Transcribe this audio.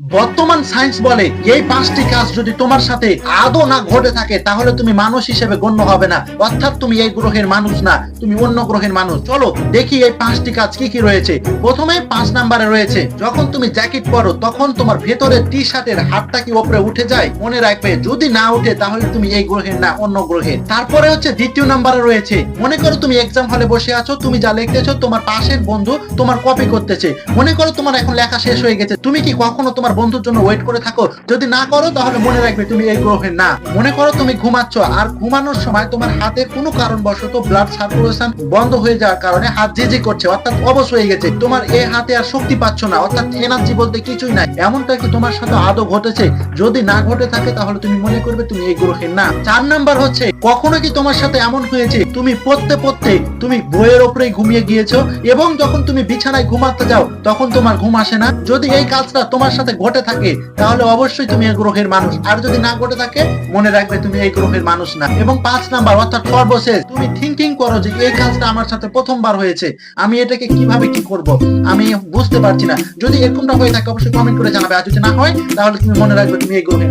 বর্তমান সায়েন্স বলে এই পাঁচটি কাজ যদি তোমার সাথে আদৌ না ঘটে থাকে তাহলে তুমি মানুষ হিসেবে গণ্য হবে না, অর্থাৎ তুমি এই গ্রহের মানুষ না, তুমি অন্য গ্রহের মানুষ। চলো দেখি এই পাঁচটি কাজ কি কি রয়েছে। প্রথমে 5 নম্বরে রয়েছে, যখন তুমি জ্যাকেট পরো তখন তোমার ভেতরের টি শার্টের হাতটা কি উপরে উঠে যায়? মনে রাখবে, যদি না উঠে তাহলে তুমি এই গ্রহের না, অন্য গ্রহের। তারপরে হচ্ছে 2য় নম্বরে রয়েছে, মনে করো তুমি এক্সাম হলে বসে আছো, তুমি যা লিখতেছো তোমার পাশের বন্ধু তোমার কপি করতেছে। মনে করো তোমার এখন লেখা শেষ হয়ে গেছে, তুমি কি কখনো তোমার বন্ধুর জন্য ওয়েট করে থাকো? যদি না করো তাহলে মনে রাখবে তুমি এই গ্রহের না। মনে করো তুমি ঘুমাচ্ছ, আর ঘুমানোর সময় তোমার হাতে কোনো কারণবশত ব্লাড সার্কুলেশন বন্ধ হয়ে যাওয়ার কারণে হাত ঝিঝি করছে, অর্থাৎ অবশ হয়ে গেছে, তোমার এই হাতে আর শক্তি পাচ্ছ না, অর্থাৎ এনার্জি বলতে কিছুই নাই। এমনটা কি তোমার সাথে আদৌ ঘটেছে? যদি না ঘটে থাকে তাহলে তুমি মনে করবে তুমি এই গ্রহের না। 4 নাম্বার হচ্ছে, কখনো কি তোমার সাথে এমন হয়েছে তুমি পড়তে পড়তে তুমি বইয়ের উপরেই ঘুমিয়ে গিয়েছো এবং যখন তুমি বিছানায় ঘুমাতে যাও তখন তোমার ঘুম আসে না? যদি এই কাজটা তোমার সাথে ঘটে থাকে তাহলে অবশ্যই তুমি এই গ্রহের মানুষ, আর যদি না ঘটে থাকে মনে রাখবে তুমি এই গ্রহের মানুষ না। এবং 5 নাম্বার অর্থাৎ সর্বশেষ, তুমি থিঙ্কিং করো যে এই কাজটা আমার সাথে প্রথমবার হয়েছে, আমি এটাকে কিভাবে কি করব, আমি বুঝতে পারছি না। যদি এরকমটা হয়ে থাকে অবশ্যই কমেন্ট করে জানাবে, আর যদি না হয় তাহলে তুমি মনে রাখবে তুমি এই গ্রহের